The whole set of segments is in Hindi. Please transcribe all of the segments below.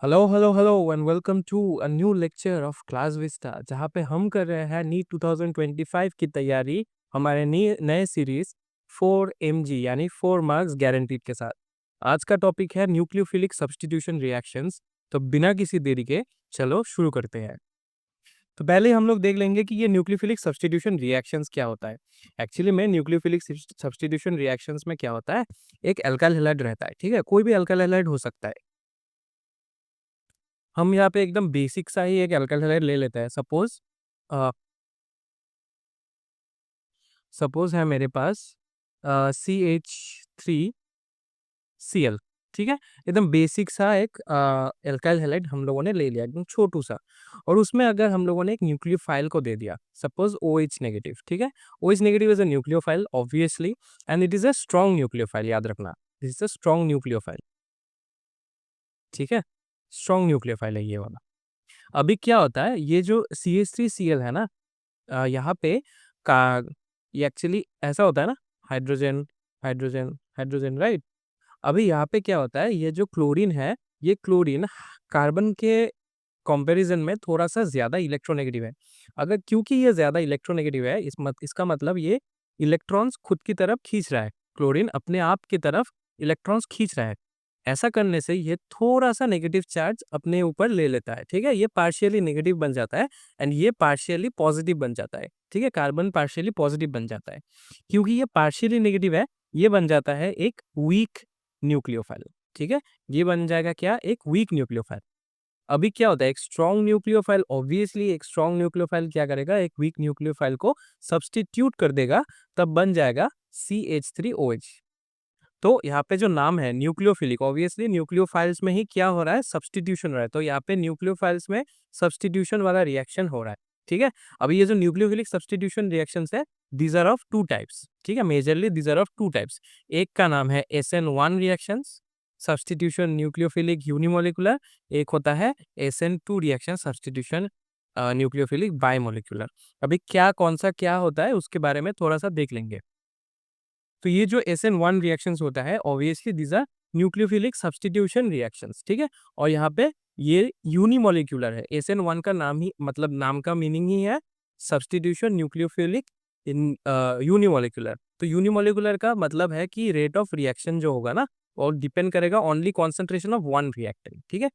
Hello hello hello and welcome to a new lecture of Class Vista, जहाँ पे हम कर रहे हैं नीट 2025 की तैयारी हमारे नए सीरीज 4 mg यानी 4 मार्क्स गारंटीड के साथ। आज का टॉपिक है न्यूक्लियोफिलिक सब्स्टिट्यूशन रिएक्शंस। तो बिना किसी देरी के चलो शुरू करते हैं। तो पहले हम लोग देख लेंगे कि ये न्यूक्लियोफिलिक सब्स्टिट्यूशन रिएक्शंस क्या होता है। एक्चुअली में न्यूक्लियोफिलिक सब्स्टिट्यूशन रिएक्शंस में क्या होता है, एक अल्काइल हैलाइड रहता है, ठीक है, कोई भी अल्काइल हैलाइड हो सकता है। हम यहाँ पे एकदम बेसिक सा ही एक अल्काइल हैलाइड ले लेते हैं। सपोज है मेरे पास CH3Cl, ठीक है। एकदम बेसिक सा एक अल्काइल हैलाइड हम लोगों ने ले लिया, एकदम छोटू सा। और उसमें अगर हम लोगों ने एक न्यूक्लियोफाइल को दे दिया, सपोज OH नेगेटिव, ठीक है। OH negative is a nucleophile obviously, and it is a strong nucleophile, याद रखना, this is a strong nucleophile, ठीक है। स्ट्रॉन्ग न्यूक्लियोफाइल है ये वाला। अभी क्या होता है, ये जो CH3Cl है ना, यहाँ पे का ये एक्चुअली ऐसा होता है ना, हाइड्रोजन हाइड्रोजन हाइड्रोजन, राइट। अभी यहाँ पे क्या होता है, ये जो क्लोरीन है, ये क्लोरीन कार्बन के कंपैरिजन में थोड़ा सा ज्यादा इलेक्ट्रोनेगेटिव है। अगर क्योंकि ये ज्यादा इलेक्ट्रोनेगेटिव है, इसका मतलब ये इलेक्ट्रॉन्स खुद की तरफ खींच रहा है, क्लोरीन अपने आप की तरफ इलेक्ट्रॉन्स खींच रहा है। ऐसा करने से ये थोड़ा सा नेगेटिव चार्ज अपने ऊपर ले लेता है, ठीक है। ये पार्शियली नेगेटिव बन जाता है एंड ये पार्शियली पॉजिटिव बन जाता है, ठीक है। कार्बन पार्शियली पॉजिटिव बन जाता है। क्योंकि ये पार्शियली नेगेटिव है, ये बन जाता है एक वीक न्यूक्लियोफाइल, ठीक है। ये बन जाएगा क्या, एक वीक न्यूक्लियोफाइल। अभी क्या होता है, एक स्ट्रॉन्ग न्यूक्लियोफाइल, ऑब्वियसली एक स्ट्रॉन्ग न्यूक्लियोफाइल क्या करेगा, एक वीक न्यूक्लियोफाइल को सब्स्टिट्यूट कर देगा, तब बन जाएगा CH3OH। तो यहाँ पे जो नाम है न्यूक्लियोफिलिक, ऑब्वियसली न्यूक्लियोफाइल्स में ही क्या हो रहा है, सब्स्टिट्यूशन हो रहा है। तो यहाँ पे न्यूक्लियोफाइल्स में सब्स्टिट्यूशन वाला रिएक्शन हो रहा है, ठीक है। अभी ये जो न्यूक्लियोफिलिक सब्स्टिट्यूशन रिएक्शंस है, these are of two types, ठीक है। Majorly these are of two types. एक का नाम है SN1 reactions, substitution nucleophilic unimolecular. एक होता है SN2 reaction, substitution nucleophilic bimolecular. अभी क्या कौन सा क्या होता है उसके बारे में थोड़ा सा देख लेंगे। तो ये जो SN1 रिएक्शंस होता है, obviously these are nucleophilic substitution reactions, ठीक है। और यहाँ पे ये यूनिमोलिकुलर है। SN1 का नाम ही, मतलब नाम का मीनिंग ही है सब्स्टिट्यूशन न्यूक्लियोफिलिक इन यूनिमोलिकुलर। तो यूनिमोलिकुलर का मतलब है कि रेट ऑफ रिएक्शन जो होगा ना, और डिपेंड करेगा only concentration of one reactant, ठीक है।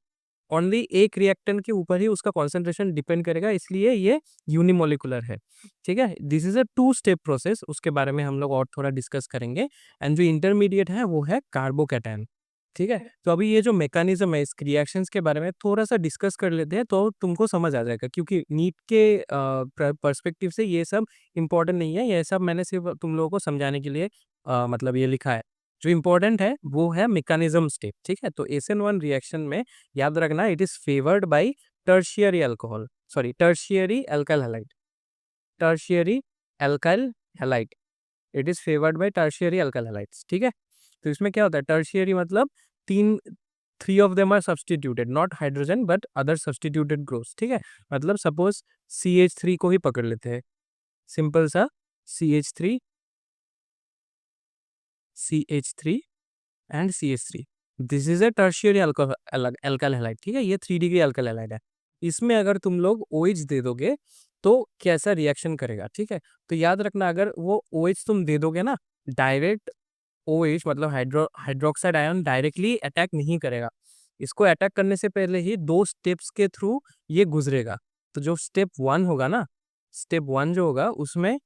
ओनली एक रिएक्टेंट के ऊपर ही उसका कॉन्सेंट्रेशन डिपेंड करेगा, इसलिए ये यूनिमोलिकुलर है, ठीक है। This is a two step process, उसके बारे में हम लोग और थोड़ा डिस्कस करेंगे। एंड जो इंटरमीडिएट है वो है कार्बोकैटायन, ठीक है। तो अभी ये जो मैकेनिज्म है, इस रिएक्शंस के बारे में थोड़ा सा डिस्कस कर लेते हैं, तो तुमको समझ आ जाएगा। क्योंकि नीट के पर्सपेक्टिव से ये सब इंपॉर्टेंट नहीं है, ये सब मैंने सिर्फ तुम लोगों को समझाने के लिए मतलब ये लिखा है। जो इम्पोर्टेंट है वो है मैकेनिज्म स्टेप, ठीक है। तो SN1 रिएक्शन में याद रखना, it is favoured by tertiary alcohol, sorry tertiary alkyl halide, tertiary alkyl halide. It is favoured by tertiary alkyl halides, ठीक है। तो इसमें क्या होता है, टर्शियरी मतलब तीन, three of them are substituted, not hydrogen but other substituted groups, ठीक है। मतलब सपोज CH3 को ही पकड़ लेते हैं, सिंपल सा CH3, CH3 and CH3, this is a tertiary alkyl halide, ठीक है। ये 3 डिग्री अल्काइल हैलाइड है। इसमें अगर तुम लोग OH दे दोगे तो कैसा रिएक्शन करेगा, ठीक है। तो याद रखना, अगर वो OH तुम दे दोगे ना, डायरेक्ट OH मतलब हाइड्रोक्साइड आयन डायरेक्टली अटैक नहीं करेगा। इसको अटैक करने से पहले ही दो स्टेप्स के थ्रू ये गुजरेगा। तो जो स्टेप 1 होगा ना, स्टेप 1 जो होगा उसमें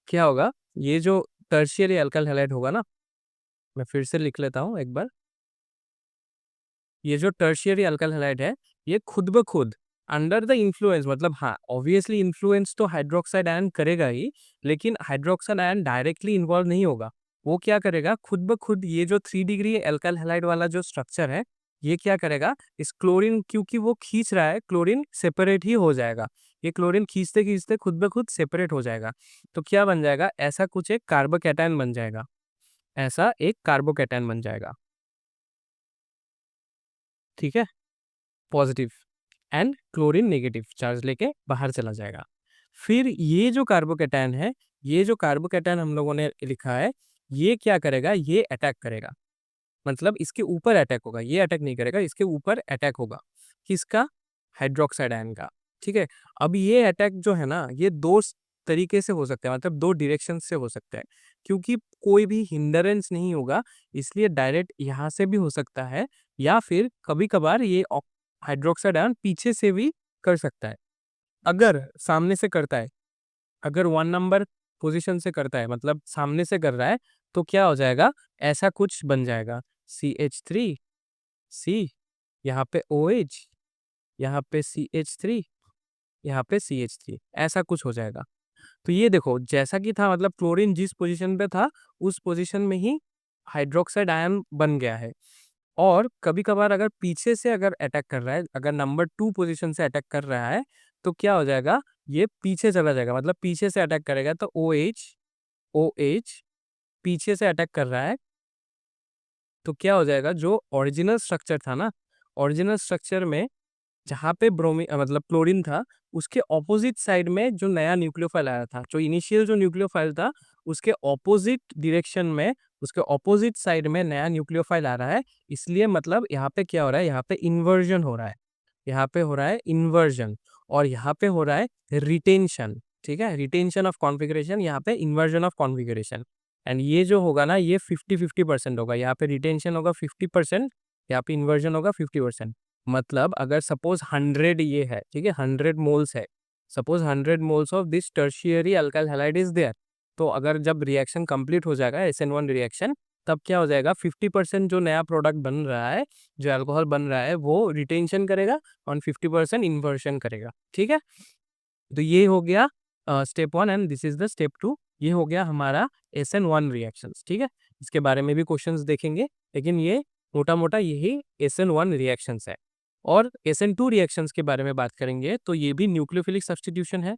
क्या होगा, ये जो टर्शियरी अल्काइल हैलाइड होगा ना, मैं फिर से लिख लेता हूँ एक बार। ये जो टर्शियरी अल्काइल हैलाइड है, ये खुद ब खुद अंडर द इन्फ्लुएंस, मतलब हाँ ऑब्वियसली इन्फ्लुएंस तो हाइड्रोक्साइड आयन करेगा ही, लेकिन हाइड्रोक्साइड आयन डायरेक्टली इन्वॉल्व नहीं होगा। वो क्या करेगा, खुद ब खुद ये जो 3 डिग्री अल्काइल हैलाइड वाला जो स्ट्रक्चर है, ये क्या करेगा, इस क्लोरीन, क्योंकि वो खींच रहा है, क्लोरीन सेपरेट ही हो जाएगा। ये क्लोरीन खींचते खींचते खुद ब खुद सेपरेट हो जाएगा। तो क्या बन जाएगा, ऐसा कुछ एक कार्बोकैटायन बन जाएगा, ऐसा एक कार्बोकैटायन बन जाएगा, ठीक है। Positive, and chlorine negative charge लेके बाहर चला जाएगा। फिर ये जो कार्बोकैटायन है, ये जो कार्बोकैटायन हम लोगों ने लिखा है, ये क्या करेगा, ये अटैक करेगा, मतलब इसके ऊपर अटैक होगा, ये अटैक नहीं करेगा, इसके ऊपर अटैक होगा। किसका? हाइड्रोक्साइड आयन का। ठीक है, अब ये अटैक जो है ना, ये दो तरीके से हो सकता है, मतलब दो डायरेक्शन से हो सकता है, क्योंकि कोई भी हिंडरेंस नहीं होगा, इसलिए डायरेक्ट यहाँ से भी हो सकता है, या फिर कभी कभार ये हाइड्रोक्साइड आयन पीछे से भी कर सकता है। अगर सामने से करता है, अगर 1 नंबर पोजीशन से करता है, मतलब सामने से कर रहा है, तो क्या हो जाएगा? ऐसा कुछ बन जाएगा, CH3, C, यहाँ पे OH, यहाँ पे CH3, यहाँ पे CH3, ऐसा कुछ हो जाएगा। तो ये देखो, जैसा कि था, मतलब क्लोरीन जिस पोजीशन पे था, उस पोजीशन में ही हाइड्रोक्साइड आयन बन गया है। और कभी-कभार अगर पीछे से अगर अटैक कर रहा है, अगर नंबर 2 पोजीशन से अटैक कर रहा है, तो क्या हो जाएगा? ये पीछे चला जाएगा, मतलब पीछे से अटैक करेगा, तो OH पीछे से अटैक कर रहा है, तो क्या हो जाएगा? जो ओरिजिनल स्ट्रक्चर था ना, ओरिजिनल स्ट्रक्चर में जहाँ पे मतलब क्लोरीन था, उसके ऑपोजिट साइड में जो नया न्यूक्लियोफाइल आया था, जो इनिशियल जो न्यूक्लियोफाइल था, उसके ऑपोजिट डायरेक्शन में, उसके ऑपोजिट साइड में नया न्यूक्लियोफाइल आ रहा है। इसलिए मतलब यहाँ पे क्या हो रहा है? यहाँ पे इन्वर्जन हो रहा है। यहाँ पे हो रहा है इन्वर्जन, और यहाँ पे हो रहा है रिटेंशन। ठीक है, रिटेंशन ऑफ कॉन्फ़िगरेशन, यहाँ पे इन्वर्जन ऑफ कॉन्फ़िगरेशन। एंड ये जो होगा ना, ये 50-50% होगा। यहाँ पे रिटेंशन होगा 50%, यहाँ पे इन्वर्जन होगा 50%। मतलब अगर सपोज 100 ये है, ठीक है, 100 मोल्स है, suppose 100 moles of this tertiary alkyl halide is there, तो अगर जब रिएक्शन कंप्लीट हो जाएगा, SN1 रिएक्शन, तब क्या हो जाएगा? 50% जो नया प्रोडक्ट बन रहा है, जो अल्कोहल बन रहा है, वो रिटेंशन करेगा और 50% इन्वर्जन करेगा। ठीक है, तो ये हो गया step 1 and this is the step 2। ये हो गया हमारा SN1 रिएक्शंस। ठीक है, इसके बारे में भी क्वेश्चंस देखेंगे, लेकिन ये मोटा-मोटा यही SN1 रिएक्शंस है। और SN2 रिएक्शंस के बारे में बात करेंगे, तो ये भी न्यूक्लियोफिलिक सब्स्टिट्यूशन है।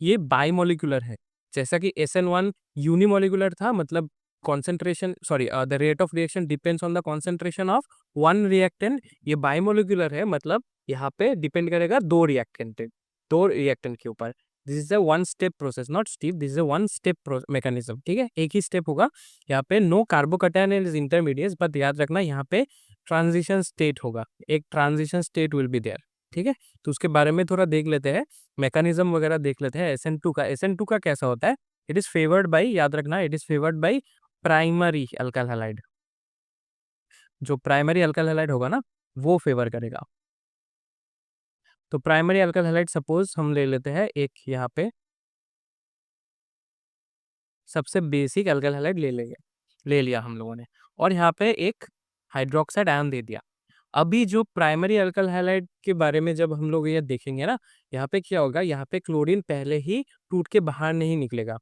ये बाइमोलिक्यूलर है। जैसा कि SN1 यूनिमोलिकुलर था, मतलब concentration, sorry, the rate of reaction depends on the concentration of one reactant. ये बाइमोलिक्यूलर है, मतलब यहाँ पे डिपेंड करेगा दो रिएक्टेंट के ऊपर। This is a one step process, not step, this is a one step mechanism. ठीक है, एक ही स्टेप होगा। यहाँ पे no carbocation is intermediate, but याद रखना यहाँ पे ट्रांजिशन स्टेट होगा, एक transition state will be there. ठीक है, तो उसके बारे में थोड़ा देख लेते हैं, मैकेनिज्म वगैरह देख लेते हैं। SN2 का कैसा होता है? इट इज फेवर्ड बाई, याद रखना, it is favoured by primary alkyl halide. जो प्राइमरी अल्काइल हैलाइड होगा ना, वो फेवर करेगा। तो प्राइमरी अल्काइल हैलाइड सपोज हम ले लेते हैं एक, यहाँ पे सबसे बेसिक अल्काइल हैलाइड ले लिया हम लोगों ने, और यहाँ पे एक हाइड्रोक्साइड आयन दे दिया। अभी जो प्राइमरी अल्काइल हैलाइड के बारे में जब हम लोग ये देखेंगे ना, यहाँ पे क्या होगा? यहाँ पे क्लोरीन पहले ही टूट के बाहर नहीं निकलेगा।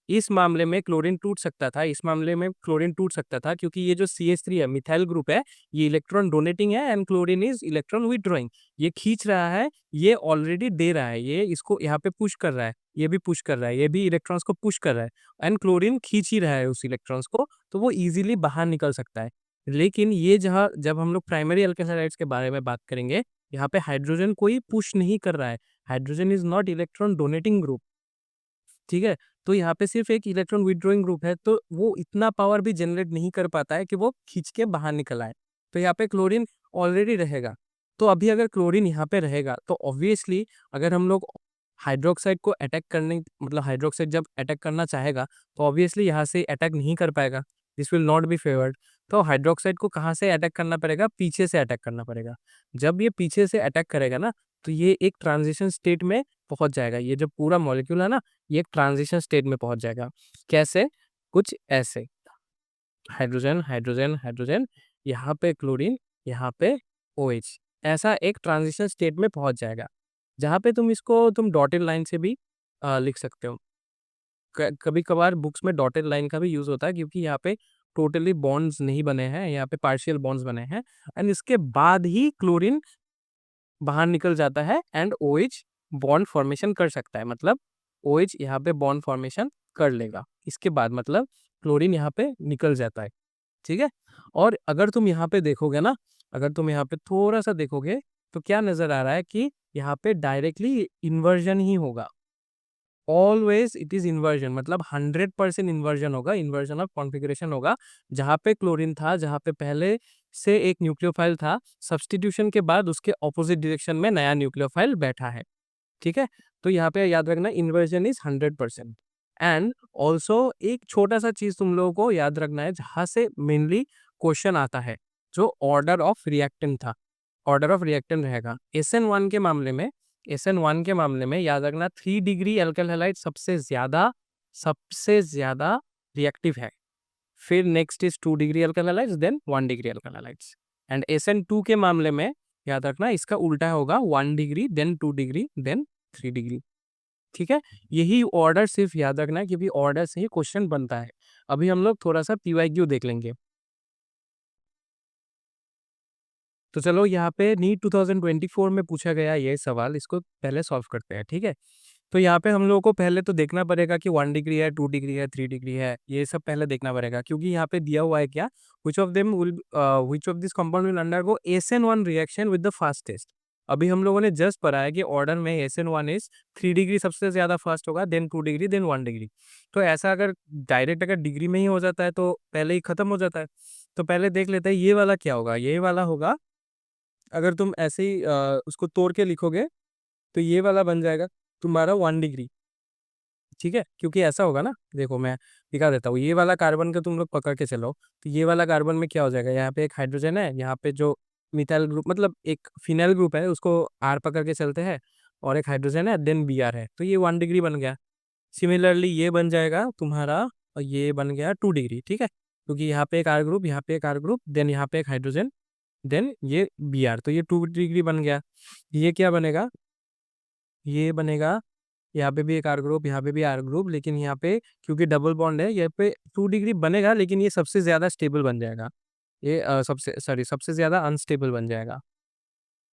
इस मामले में क्लोरीन टूट सकता था, इस मामले में क्लोरीन टूट सकता था, क्योंकि ये जो CH3 है, मिथाइल ग्रुप है, ये इलेक्ट्रॉन डोनेटिंग है and chlorine is electron withdrawing. ये खींच रहा है, ये ऑलरेडी दे रहा है, ये इसको यहाँ पे पुश कर रहा है, ये भी पुश कर रहा है, ये भी इलेक्ट्रॉन्स को पुश कर रहा है, एंड क्लोरीन खींच ही रहा है उस इलेक्ट्रॉन्स को, तो वो इजीली बाहर निकल सकता है। लेकिन ये जहाँ जब हम लोग प्राइमरी अल्काइल हैलाइड्स के बारे में बात करेंगे, यहाँ पे हाइड्रोजन कोई पुश नहीं कर रहा है। Hydrogen is not electron donating group. ठीक है, तो यहाँ पे सिर्फ एक इलेक्ट्रॉन विथड्रॉइंग ग्रुप है, तो वो इतना पावर भी जनरेट नहीं कर पाता है कि वो खींच के बाहर निकल आए। तो यहाँ पे क्लोरीन ऑलरेडी रहेगा। तो अभी अगर क्लोरीन यहाँ पे रहेगा, तो ऑब्वियसली अगर हम लोग हाइड्रोक्साइड को अटैक करने, मतलब हाइड्रोक्साइड जब अटैक करना चाहेगा, तो ऑब्वियसली यहाँ से अटैक नहीं कर पाएगा, this will not be favoured. तो हाइड्रोक्साइड को कहाँ से अटैक करना पड़ेगा? पीछे से अटैक करना पड़ेगा। जब ये पीछे से अटैक करेगा ना, तो ये एक ट्रांजिशन स्टेट में पहुंच जाएगा। ये जो पूरा मॉलिक्यूल है ना, ये एक ट्रांजिशन स्टेट में पहुंच जाएगा। कैसे? कुछ ऐसे, हाइड्रोजन हाइड्रोजन हाइड्रोजन, यहाँ पे क्लोरीन, यहाँ पे OH, ऐसा एक ट्रांजिशन स्टेट में पहुंच जाएगा, जहाँ पे तुम डॉटेड लाइन से भी लिख सकते हो। कभी कभार बुक्स में डॉटेड लाइन का भी यूज होता है, क्योंकि यहाँ पे टोटली बॉन्ड्स नहीं बने हैं, यहाँ पे पार्शियल बॉन्ड्स बने हैं, एंड इसके बाद ही क्लोरीन बाहर निकल जाता है एंड OH बॉन्ड फॉर्मेशन कर सकता है। मतलब OH यहाँ पे बॉन्ड फॉर्मेशन कर लेगा, इसके बाद मतलब क्लोरीन यहाँ पे निकल जाता है। ठीक है, और अगर तुम यहाँ पे देखोगे ना, अगर तुम यहाँ पे थोड़ा सा देखोगे, तो क्या नजर आ रहा है कि यहाँ पे डायरेक्टली इन्वर्जन ही होगा। ऑलवेज इट इज इन्वर्जन, मतलब 100% इन्वर्जन होगा, इन्वर्जन ऑफ कॉन्फ़िगरेशन होगा। जहाँ पे क्लोरीन था, जहाँ पे पहले से एक न्यूक्लियोफाइल था, सब्स्टिट्यूशन के बाद उसके ऑपोजिट डायरेक्शन में नया न्यूक्लियोफाइल बैठा है, ठीक है। तो यहाँ पे याद रखना इन्वर्जन इज 100%। एंड ऑल्सो एक छोटा सा चीज तुम लोगों को याद रखना है जहां से मेनली क्वेश्चन आता है, जो ऑर्डर ऑफ रिएक्टेंट था, ऑर्डर ऑफ रिएक्टेंट रहेगा। एस एन वन के मामले में याद रखना 3 डिग्री एल्काइल हैलाइड सबसे ज्यादा रिएक्टिव है। फिर next is 2 degree alkyl halides, then 1 degree alkyl halides. And SN2 के मामले में याद रखना इसका उल्टा होगा, 1 degree then 2 degree then 3 degree, ठीक है। यही ऑर्डर सिर्फ याद रखना है क्योंकि ऑर्डर से ही क्वेश्चन बनता है। अभी हम लोग थोड़ा सा PYQ देख लेंगे। तो चलो यहाँ पे नीट 2024 में पूछा गया ये सवाल, इसको पहले सॉल्व करते हैं, ठीक है। तो यहाँ पे हम लोगों को पहले तो देखना पड़ेगा कि 1 डिग्री है, 2 डिग्री है, 3 डिग्री है, ये सब पहले देखना पड़ेगा क्योंकि यहाँ पे दिया हुआ है क्या, which of this compound will undergo SN1 reaction with the fastest. अभी हम लोगों ने जस्ट पढ़ा है कि ऑर्डर में SN1 इज 3 डिग्री सबसे ज्यादा फास्ट होगा, देन 2 डिग्री देन 1 डिग्री। तो ऐसा अगर डायरेक्ट अगर डिग्री में ही हो जाता है तो पहले ही खत्म हो जाता है। तो पहले देख लेते हैं ये वाला क्या होगा। ये वाला होगा, अगर तुम ऐसे ही उसको तोड़ के लिखोगे तो ये वाला बन जाएगा तुम्हारा 1 डिग्री, ठीक है। क्योंकि ऐसा होगा ना, देखो मैं दिखा देता हूँ। ये वाला कार्बन का तुम लोग पकड़ के चलो, तो ये वाला कार्बन में क्या हो जाएगा, यहाँ पे एक हाइड्रोजन है, यहाँ पे जो मिथाइल ग्रुप मतलब एक फिनाइल ग्रुप है उसको R पकड़ के चलते हैं, और एक हाइड्रोजन है देन Br है, तो ये 1 डिग्री बन गया। सिमिलरली ये बन जाएगा तुम्हारा, और ये बन गया 2 डिग्री, ठीक है, क्योंकि यहाँ पे एक R ग्रुप, यहाँ पे एक R ग्रुप, देन यहाँ पे एक हाइड्रोजन, देन ये Br, तो ये 2 डिग्री बन गया। ये क्या बनेगा, ये बनेगा यहाँ पे भी एक आर ग्रुप, यहाँ पे भी आर ग्रुप, लेकिन यहाँ पे क्योंकि डबल बॉन्ड है, यहाँ पे 2 डिग्री बनेगा, लेकिन ये सबसे ज्यादा स्टेबल बन जाएगा। ये सबसे ज्यादा अनस्टेबल बन जाएगा,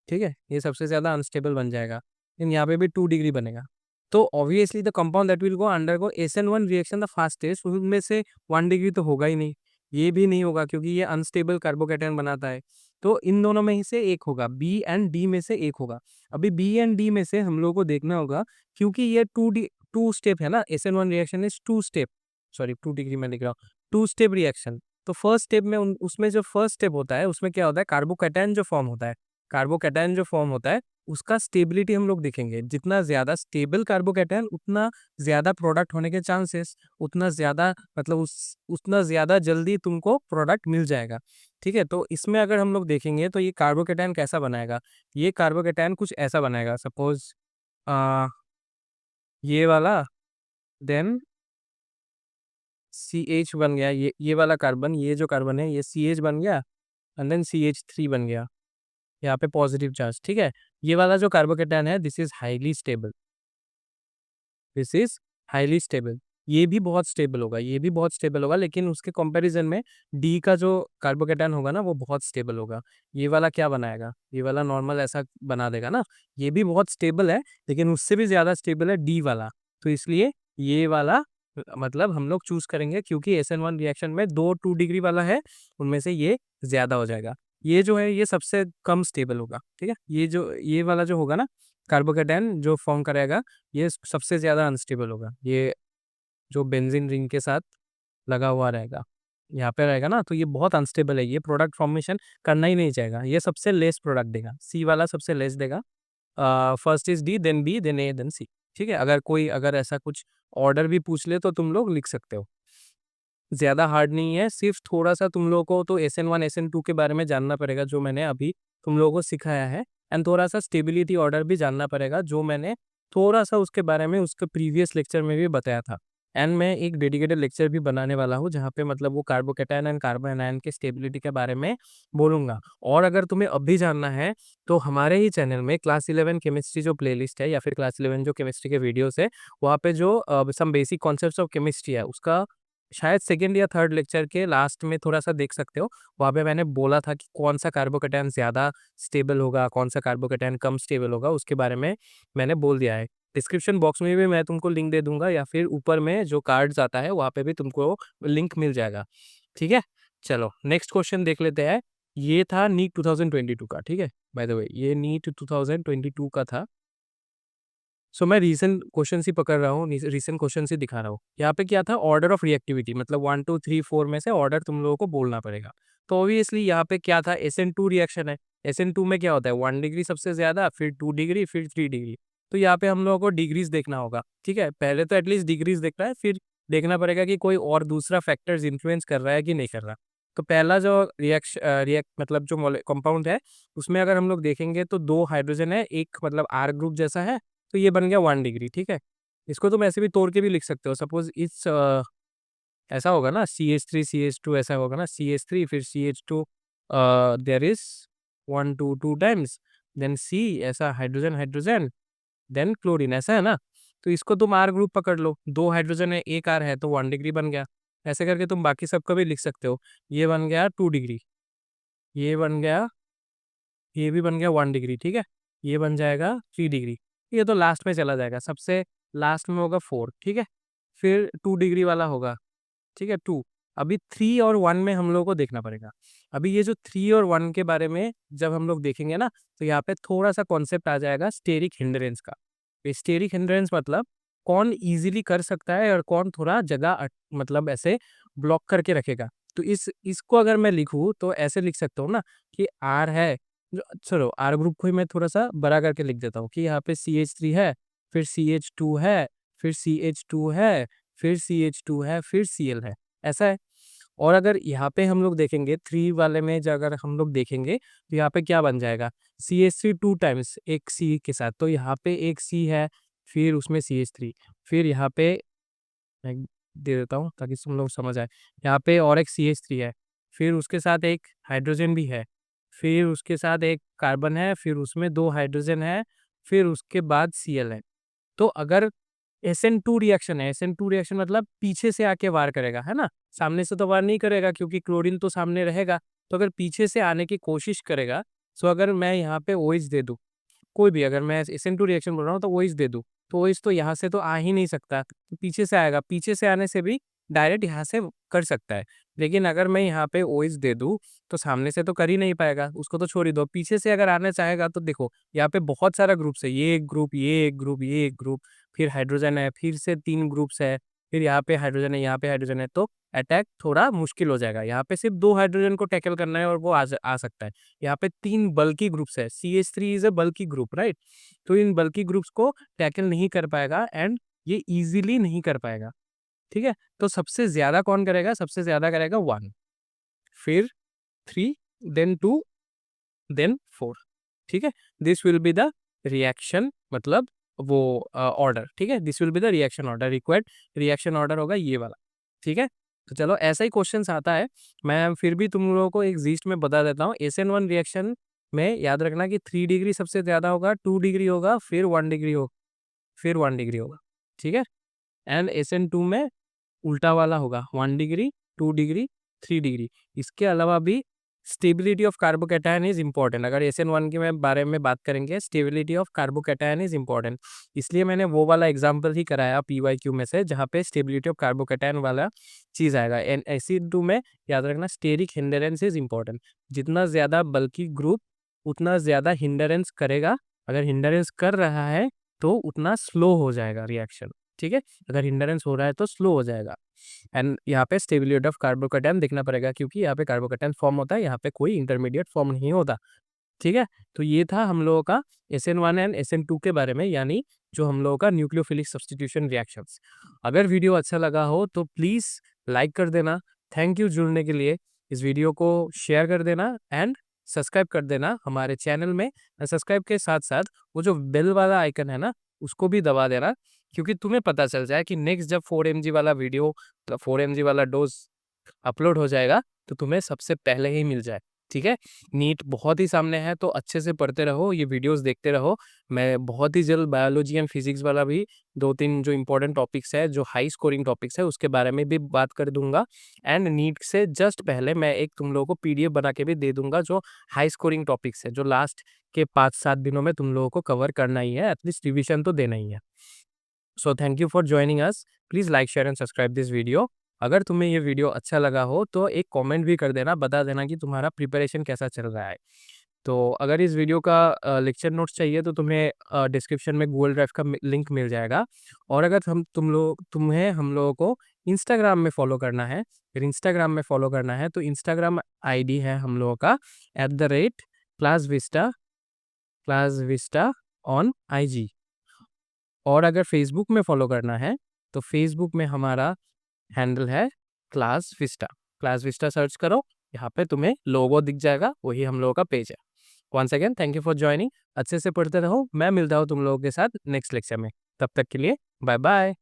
ठीक है, ये सबसे ज्यादा अनस्टेबल बन जाएगा, लेकिन यहाँ पे भी 2 डिग्री बनेगा। तो obviously the compound that will go undergo SN1 reaction the fastest, उनमें से 1 डिग्री तो होगा ही नहीं, ये भी नहीं होगा क्योंकि ये अनस्टेबल कार्बोकेटायन बनाता है। तो इन दोनों में ही से एक होगा, बी एंड डी में से एक होगा। अभी बी एंड डी में से हम लोग को देखना होगा, क्योंकि ये 2 स्टेप है ना, SN1 reaction is 2 step, sorry 2 degree में लिख रहा हूँ, 2 स्टेप रिएक्शन। तो फर्स्ट स्टेप में उसमें जो फर्स्ट स्टेप होता है उसमें क्या होता है, कार्बोकेटायन जो फॉर्म होता है, कार्बोकेटायन जो फॉर्म होता है उसका स्टेबिलिटी हम लोग देखेंगे। जितना ज्यादा स्टेबल कार्बोकेटायन उतना ज्यादा प्रोडक्ट होने के चांसेस, उतना ज्यादा मतलब उतना ज्यादा जल्दी तुमको प्रोडक्ट मिल जाएगा, ठीक है। तो इसमें अगर हम लोग देखेंगे तो ये कार्बोकेटायन कैसा बनाएगा, ये कार्बोकेटायन कुछ ऐसा बनाएगा, सपोज ये वाला, देन CH बन गया, ये वाला कार्बन, ये जो कार्बन है ये CH बन गया, एंड देन CH3 बन गया, यहाँ पे पॉजिटिव चार्ज, ठीक है। ये वाला जो कार्बोकेटायन है this is highly stable, this is highly stable. ये भी बहुत स्टेबल होगा, ये भी बहुत स्टेबल होगा, लेकिन उसके कंपैरिजन में डी का जो कार्बोकेटायन होगा ना वो बहुत स्टेबल होगा। ये वाला क्या बनाएगा, ये वाला नॉर्मल ऐसा बना देगा ना, ये भी बहुत स्टेबल है, लेकिन उससे भी ज्यादा स्टेबल है डी वाला। तो इसलिए ये वाला मतलब हम लोग चूज करेंगे, क्योंकि SN1 रिएक्शन में 2 डिग्री वाला है, उनमें से ये ज्यादा हो जाएगा। ये जो है ये सबसे कम स्टेबल होगा, ठीक है। ये वाला जो होगा ना कार्बोकेटायन जो फॉर्म करेगा, ये सबसे ज्यादा अनस्टेबल होगा। ये जो बेंजीन रिंग के साथ लगा हुआ रहेगा, यहाँ पे रहेगा ना, तो ये बहुत अनस्टेबल है, ये प्रोडक्ट फॉर्मेशन करना ही नहीं चाहेगा, ये सबसे लेस प्रोडक्ट देगा, सी वाला सबसे लेस देगा। First is D, then B, then A, then C, ठीक है। अगर ऐसा कुछ ऑर्डर भी पूछ ले तो तुम लोग लिख सकते हो, ज्यादा हार्ड नहीं है। सिर्फ थोड़ा सा तुम लोगों को तो SN1 SN2 के बारे में जानना पड़ेगा जो मैंने अभी तुम लोगों को सिखाया है, एंड थोड़ा सा स्टेबिलिटी ऑर्डर भी जानना पड़ेगा जो मैंने थोड़ा सा उसके बारे में उसके प्रीवियस लेक्चर में भी बताया था। एंड मैं एक डेडिकेटेड लेक्चर भी बनाने वाला हूँ जहाँ पे मतलब वो कार्बोकेटायन एंड कार्बन आयन के स्टेबिलिटी के बारे में बोलूंगा। और अगर तुम्हें अब भी जानना है तो हमारे ही चैनल में क्लास 11 केमिस्ट्री जो प्लेलिस्ट है, या फिर क्लास 11 जो केमिस्ट्री के वीडियोस है, वहाँ पे जो some basic concepts of chemistry है उसका शायद सेकेंड या थर्ड लेक्चर के लास्ट में थोड़ा सा देख सकते हो। वहाँ पे मैंने बोला था कि कौन सा कार्बोकेटायन ज़्यादा स्टेबल होगा, कौन सा कार्बोकेटायन कम स्टेबल होगा, उसके बारे में मैंने बोल दिया है। डिस्क्रिप्शन बॉक्स में भी मैं तुमको लिंक दे दूंगा, या फिर ऊपर में जो कार्ड्स आता है वहाँ पे भी तुमको लिंक मिल जाएगा, ठीक है। चलो नेक्स्ट क्वेश्चन देख लेते हैं। ये था नीट 2022 का, ठीक है। बाय द वे ये नीट 2022 का था। सो मैं रीसेंट क्वेश्चन ही पकड़ रहा हूँ, रीसेंट क्वेश्चन ही दिखा रहा हूँ। यहाँ पे क्या था, ऑर्डर ऑफ रिएक्टिविटी, मतलब 1 2 3 4 में से ऑर्डर तुम लोगों को बोलना पड़ेगा। तो ऑब्वियसली यहाँ पे क्या था, SN2 रिएक्शन है। SN2 में क्या होता है, 1 डिग्री सबसे ज़्यादा, फिर 2 डिग्री, फिर 3 डिग्री। तो यहाँ पे हम लोगों को डिग्रीज़ देखना होगा, ठीक है? पहले तो एटलीस्ट डिग्रीज़ देखना है, फिर देखना पड़ेगा कि कोई और दूसरा फैक्टर्स इन्फ्लुएंस कर रहा है कि नहीं कर रहा। तो पहला जो रिएक्ट मतलब जो कंपाउंड है, उसमें अगर हम लोग देखेंगे तो 2 हाइड्रोजन है, एक मतलब R ग्रुप जैसा है, तो ये बन गया 1 डिग्री, ठीक है? इसको तुम ऐसे भी तोड़ के भी लिख सकते हो। सपोज़ ऐसा होगा ना, CH3 CH2 ऐसा होगा ना, CH3 फिर CH2, there is 1 2 2 times, then C ऐसा हाइड्रोजन हाइड्रोजन, देन क्लोरीन, ऐसा है ना? तो इसको तुम R ग्रुप पकड़ लो, 2 हाइड्रोजन है, 1 R है, तो 1 डिग्री बन गया। ऐसे करके तुम बाकी सबका भी लिख सकते हो। ये बन गया 2 डिग्री, ये बन गया, ये भी बन गया 1 डिग्री, ठीक है? ये बन जाएगा 3 डिग्री। ये तो लास्ट में चला जाएगा, सबसे लास्ट में होगा 4, ठीक है? फिर 2 डिग्री वाला होगा, ठीक है, 2। अभी 3 और 1 में हम लोगों को देखना पड़ेगा। अभी ये जो 3 और 1 के बारे में जब हम लोग देखेंगे ना, तो यहाँ पे थोड़ा-सा कॉन्सेप्ट आ जाएगा स्टेरिक हिंड्रेंस का। स्टेरिक हिंड्रेंस मतलब कौन ईज़िली कर सकता है और कौन थोड़ा जगह मतलब ऐसे ब्लॉक करके रखेगा। तो इसको अगर मैं लिखूँ तो ऐसे लिख सकता हूँ ना कि R है, जो चलो R ग्रुप को ही मैं थोड़ा-सा बड़ा करके लिख देता हूँ कि यहाँ पे CH3 है, फिर CH2 है, फिर CH2 है, फिर CH2 है, फिर Cl है, ऐसा है। और अगर यहाँ पे हम लोग देखेंगे 3 वाले में जो अगर हम लोग देखेंगे, तो यहाँ पे क्या बन जाएगा, CH3 2 टाइम्स एक C के साथ, तो यहाँ पे एक C है, फिर उसमें CH3, फिर यहाँ पे मैं दे देता हूँ ताकि तुम लोग समझ आए। यहाँ पे और एक CH3 है, फिर उसके साथ एक हाइड्रोजन भी है, फिर उसके साथ एक कार्बन है, फिर उसमें 2 हाइड्रोजन है, फिर उसके बाद Cl है। तो अगर SN2 रिएक्शन है, SN2 रिएक्शन मतलब पीछे से आके वार करेगा, है ना? सामने से तो वार नहीं करेगा क्योंकि क्लोरीन तो सामने रहेगा। तो अगर पीछे से आने की कोशिश करेगा, सो अगर मैं यहाँ पे OH दे दूँ, कोई भी अगर मैं SN2 रिएक्शन बोल रहा हूँ तो OH दे दूँ, तो OH तो यहाँ से तो आ ही नहीं सकता, तो पीछे से आएगा। पीछे से आने से भी डायरेक्ट यहाँ से कर सकता है। लेकिन अगर मैं यहाँ पे OH दे दूँ, तो सामने से तो कर ही नहीं पाएगा, उसको तो छोड़ ही दो। पीछे से अगर आना चाहेगा तो देखो, यहाँ पे बहुत सारा ग्रुप्स है, ये एक ग्रुप, ये एक ग्रुप, ये एक ग्रुप, फिर हाइड्रोजन है, फिर से 3 ग्रुप्स है, फिर यहाँ पे हाइड्रोजन है, यहाँ पे हाइड्रोजन है, तो अटैक थोड़ा मुश्किल हो जाएगा। यहाँ पे सिर्फ 2 हाइड्रोजन को टैकल करना है और वो आ सकता है। यहाँ पे 3 बल्की ग्रुप्स है, CH3 is a bulky group, right? तो इन बल्की ग्रुप्स को टैकल नहीं कर पाएगा एंड ये ईज़िली नहीं कर पाएगा, ठीक है? तो सबसे ज़्यादा कौन करेगा? सबसे ज़्यादा करेगा 1, फिर 3, देन 2, देन 4, ठीक है? This will be the reaction, मतलब वो ऑर्डर, ठीक है? This will be the reaction order, required reaction order होगा ये वाला, ठीक है? तो चलो ऐसा ही क्वेश्चंस आता है। मैं फिर भी तुम लोगों को एक जीस्ट में बता देता हूँ। SN1 रिएक्शन में याद रखना कि 3 डिग्री सबसे ज़्यादा होगा, 2 डिग्री होगा, फिर 1 डिग्री हो फिर 1 डिग्री होगा, ठीक है? एंड SN2 में उल्टा वाला होगा, 1 डिग्री, 2 डिग्री, 3 डिग्री। इसके अलावा भी stability of carbocation is important. अगर SN1 के में बारे में बात करेंगे, stability of carbocation is important. इसलिए मैंने वो वाला एग्ज़ाम्पल ही कराया PYQ में से, जहाँ पे स्टेबिलिटी ऑफ कार्बोकैटायन वाला चीज़ आएगा। एंड SN2 में याद रखना स्टेरिक हिंडरेंस इज़ इम्पोर्टेंट। जितना ज़्यादा बल्की ग्रुप, उतना ज़्यादा हिंडरेंस करेगा। अगर हिंडरेंस कर रहा है, तो उतना स्लो हो जाएगा रिएक्शन, ठीक है? अगर हिंडरेंस हो रहा है, तो स्लो हो जाएगा। एंड यहाँ पे स्टेबिलिटी ऑफ कार्बोकैटायन देखना पड़ेगा क्योंकि यहाँ पे कार्बोकैटायन फॉर्म होता है, यहाँ पे कोई इंटरमीडिएट फॉर्म नहीं होता, ठीक है? तो ये था हम लोगों का SN1 एंड SN2 के बारे में, यानी जो हम लोगों का न्यूक्लियोफिलिक सब्स्टिट्यूशन रिएक्शंस। अगर वीडियो अच्छा लगा हो तो प्लीज़ लाइक कर देना। थैंक यू जुड़ने के लिए। इस वीडियो को शेयर कर देना एंड सब्सक्राइब कर देना हमारे चैनल में। सब्सक्राइब के साथ-साथ वो जो बेल वाला आइकन है ना, उसको भी दबा देना, क्योंकि तुम्हें पता चल जाए कि नेक्स्ट जब 4 mg वाला वीडियो, 4 mg वाला डोज़ अपलोड हो जाएगा, तो तुम्हें सबसे पहले ही मिल जाए, ठीक है? नीट बहुत ही सामने है, तो अच्छे से पढ़ते रहो, ये वीडियोज़ देखते रहो। मैं बहुत ही जल्द बायोलॉजी एंड फिज़िक्स वाला भी 2-3 जो इम्पोर्टेंट टॉपिक्स है, जो हाई स्कोरिंग टॉपिक्स है, उसके बारे में भी बात कर दूँगा। एंड नीट से जस्ट पहले मैं एक तुम लोगों को PDF बना के भी दे दूँगा, जो हाई स्कोरिंग टॉपिक्स है, जो लास्ट के 5-7 दिनों में तुम लोगों को कवर करना ही है, एटलीस्ट रिविज़न तो देना ही है। So thank you for joining us. Please like, share and subscribe this video. अगर तुम्हें ये वीडियो अच्छा लगा हो तो एक कमेंट भी कर देना, बता देना कि तुम्हारा प्रिपरेशन कैसा चल रहा है। तो अगर इस वीडियो का लेक्चर नोट्स चाहिए तो तुम्हें डिस्क्रिप्शन में गूगल ड्राइव का लिंक मिल जाएगा। और अगर तुम्हें हम लोगों को इंस्टाग्राम में फॉलो करना है, फिर इंस्टाग्राम में फॉलो करना है तो इंस्टाग्राम आईडी है हम लोगों का @classvista ऑन IG। और अगर फेसबुक में फॉलो करना है तो फेसबुक में हमारा हैंडल है class Vista. Class Vista search करो, यहाँ पे तुम्हें लोगो दिख जाएगा, वही हम लोगों का पेज है। Once again thank you for joining. अच्छे से पढ़ते रहो, मैं मिलता हूँ तुम लोगों के साथ नेक्स्ट लेक्चर में। तब तक के लिए बाय बाय।